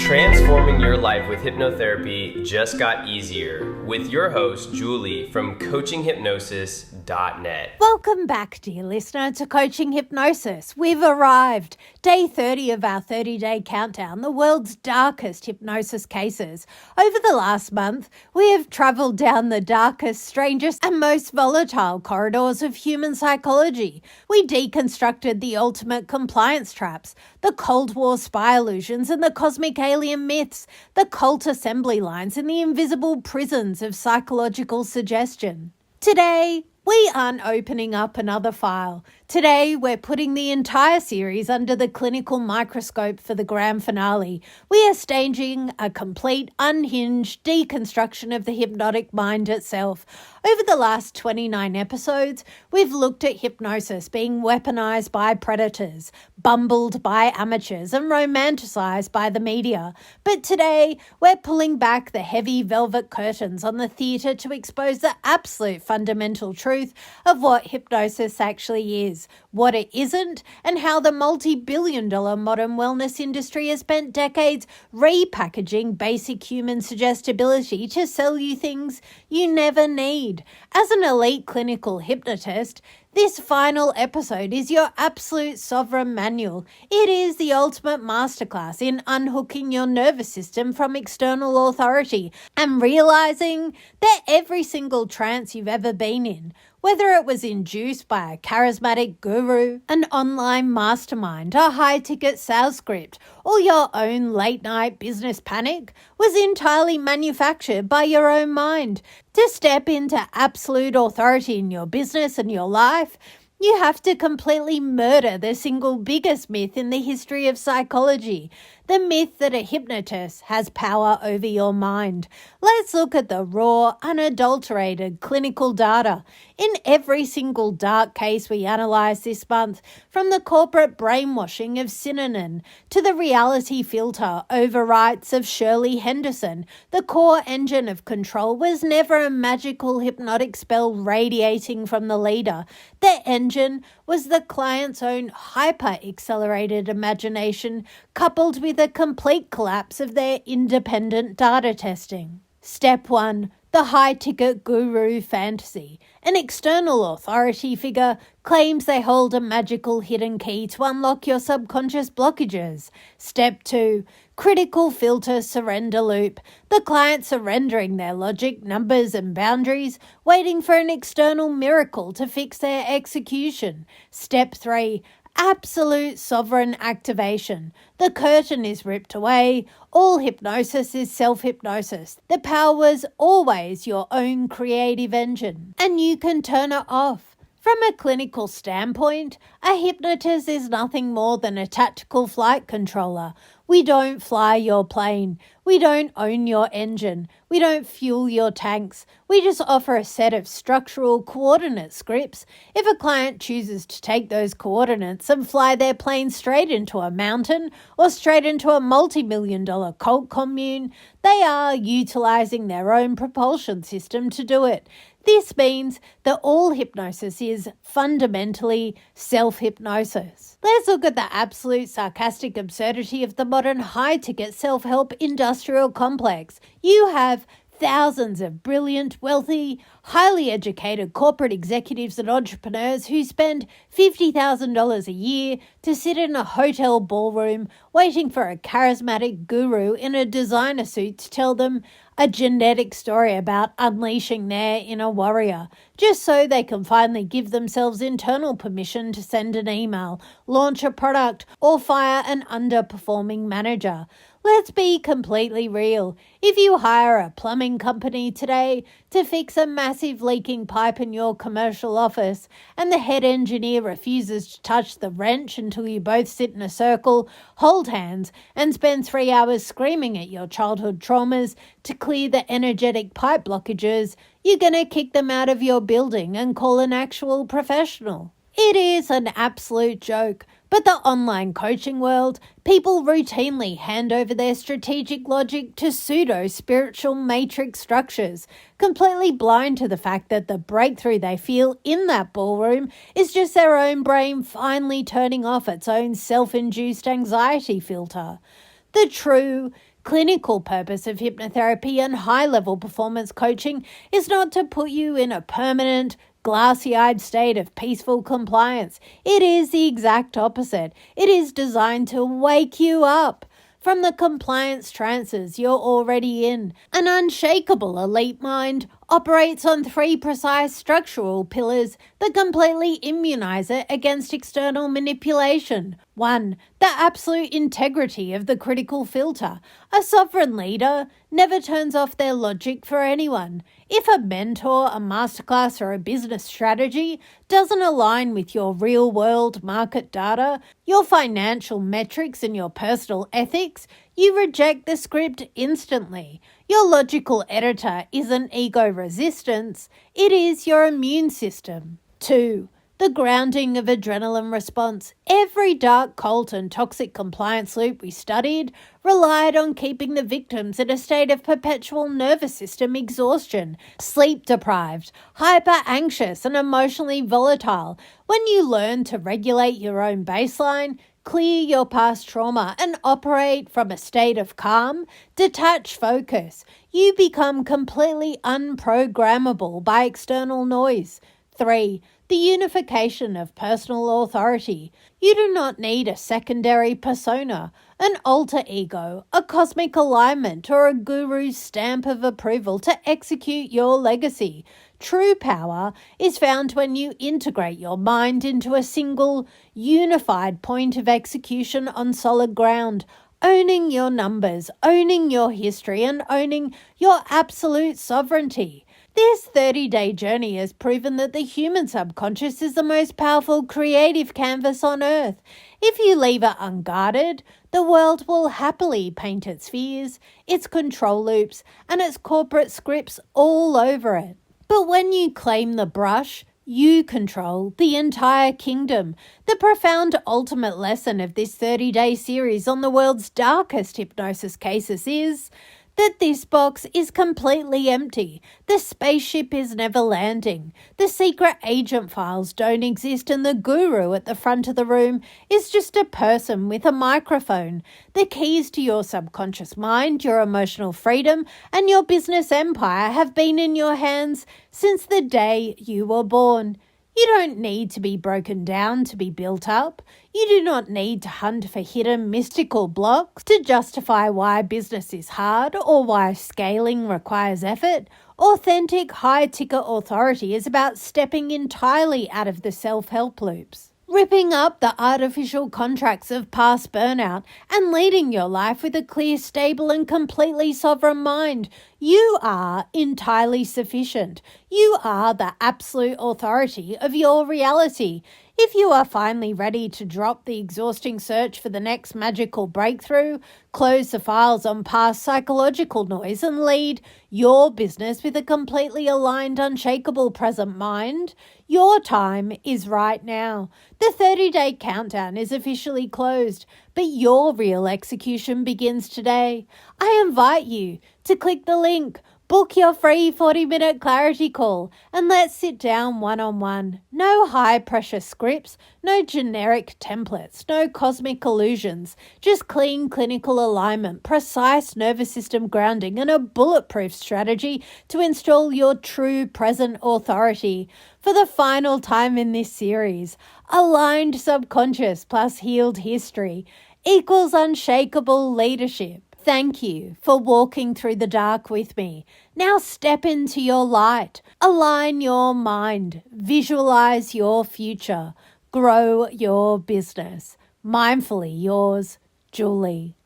Transforming your life with hypnotherapy just got easier with your host, Julie from CoachingHypnosis.net. Welcome back, dear listener, to Coaching Hypnosis. We've arrived. Day 30 of our 30-day countdown, the world's darkest hypnosis cases. Over the last month, we have travelled down the darkest, strangest and most volatile corridors of human psychology. We deconstructed the ultimate compliance traps, the Cold War spy illusions and the cosmic alien myths, the cult assembly lines and the invisible prisons of psychological suggestion. Today, we aren't opening up another file. Today, we're putting the entire series under the clinical microscope for the grand finale. We are staging a complete, unhinged deconstruction of the hypnotic mind itself. Over the last 29 episodes, we've looked at hypnosis being weaponized by predators, bumbled by amateurs, and romanticized by the media. But today, we're pulling back the heavy velvet curtains on the theatre to expose the absolute fundamental truth of what hypnosis actually is, what it isn't, and how the multi-billion-dollar modern wellness industry has spent decades repackaging basic human suggestibility to sell you things you never need. As an elite clinical hypnotist, this final episode is your absolute sovereign manual. It is the ultimate masterclass in unhooking your nervous system from external authority and realizing that every single trance you've ever been in, whether it was induced by a charismatic guru, an online mastermind, a high-ticket sales script, or your own late-night business panic, was entirely manufactured by your own mind. To step into absolute authority in your business and your life, you have to completely murder the single biggest myth in the history of psychology, the myth that a hypnotist has power over your mind. Let's look at the raw, unadulterated clinical data. In every single dark case we analysed this month, from the corporate brainwashing of Synonym to the reality filter overwrites of Shirley Henderson, the core engine of control was never a magical hypnotic spell radiating from the leader. The engine was the client's own hyper-accelerated imagination coupled with a complete collapse of their independent data testing. Step 1. The high-ticket guru fantasy. An external authority figure claims they hold a magical hidden key to unlock your subconscious blockages. Step 2. Critical filter surrender loop. The client surrendering their logic, numbers and boundaries, waiting for an external miracle to fix their execution. Step 3. Absolute sovereign activation. The curtain is ripped away. All hypnosis is self-hypnosis. The power was always your own creative engine, and you can turn it off. From a clinical standpoint, a hypnotist is nothing more than a tactical flight controller. We don't fly your plane. We don't own your engine. We don't fuel your tanks. We just offer a set of structural coordinate scripts. If a client chooses to take those coordinates and fly their plane straight into a mountain or straight into a multi-million-dollar cult commune, they are utilizing their own propulsion system to do it. This means that all hypnosis is fundamentally self-hypnosis. Let's look at the absolute sarcastic absurdity of the modern high-ticket self-help industrial complex. You have thousands of brilliant, wealthy, highly educated corporate executives and entrepreneurs who spend $50,000 a year to sit in a hotel ballroom waiting for a charismatic guru in a designer suit to tell them a genetic story about unleashing their inner warrior, just so they can finally give themselves internal permission to send an email, launch a product, or fire an underperforming manager. Let's be completely real. If you hire a plumbing company today to fix a massive leaking pipe in your commercial office and the head engineer refuses to touch the wrench until you both sit in a circle, hold hands, and spend 3 hours screaming at your childhood traumas to clear the energetic pipe blockages, you're going to kick them out of your building and call an actual professional. It is an absolute joke, but the online coaching world, people routinely hand over their strategic logic to pseudo-spiritual matrix structures, completely blind to the fact that the breakthrough they feel in that ballroom is just their own brain finally turning off its own self-induced anxiety filter. The true Clinical purpose of hypnotherapy and high-level performance coaching is not to put you in a permanent, glassy-eyed state of peaceful compliance. It is the exact opposite. It is designed to wake you up from the compliance trances you're already in. An unshakable elite mind operates on 3 precise structural pillars that completely immunize it against external manipulation. 1. The absolute integrity of the critical filter. A sovereign leader never turns off their logic for anyone. If a mentor, a masterclass, or a business strategy doesn't align with your real-world market data, your financial metrics, and your personal ethics, you reject the script instantly. Your logical editor isn't ego resistance, it is your immune system. 2. The grounding of adrenaline response. Every dark cult and toxic compliance loop we studied relied on keeping the victims in a state of perpetual nervous system exhaustion, sleep-deprived, hyper-anxious, and emotionally volatile. When you learn to regulate your own baseline, clear your past trauma, and operate from a state of calm, detached focus, you become completely unprogrammable by external noise. 3. The unification of personal authority. You do not need a secondary persona, an alter ego, a cosmic alignment, or a guru's stamp of approval to execute your legacy. True power is found when you integrate your mind into a single, unified point of execution on solid ground, owning your numbers, owning your history, and owning your absolute sovereignty. This 30-day journey has proven that the human subconscious is the most powerful creative canvas on earth. If you leave it unguarded, the world will happily paint its fears, its control loops, and its corporate scripts all over it. But when you claim the brush, you control the entire kingdom. The profound ultimate lesson of this 30-day series on the world's darkest hypnosis cases is that this box is completely empty. The spaceship is never landing. The secret agent files don't exist, and the guru at the front of the room is just a person with a microphone. The keys to your subconscious mind, your emotional freedom, and your business empire have been in your hands since the day you were born. You don't need to be broken down to be built up. You do not need to hunt for hidden mystical blocks to justify why business is hard or why scaling requires effort. Authentic high-ticket authority is about stepping entirely out of the self-help loops, ripping up the artificial contracts of past burnout, and leading your life with a clear, stable, and completely sovereign mind. You are entirely sufficient. You are the absolute authority of your reality. If you are finally ready to drop the exhausting search for the next magical breakthrough, close the files on past psychological noise, and lead your business with a completely aligned, unshakable present mind, your time is right now. The 30-day countdown is officially closed, but your real execution begins today. I invite you to click the link, book your free 40-minute clarity call, and let's sit down one-on-one. No high-pressure scripts, no generic templates, no cosmic illusions, just clean clinical alignment, precise nervous system grounding, and a bulletproof strategy to install your true present authority. For the final time in this series, aligned subconscious plus healed history equals unshakable leadership. Thank you for walking through the dark with me. Now step into your light. Align your mind. Visualize your future. Grow your business. Mindfully yours, Julie.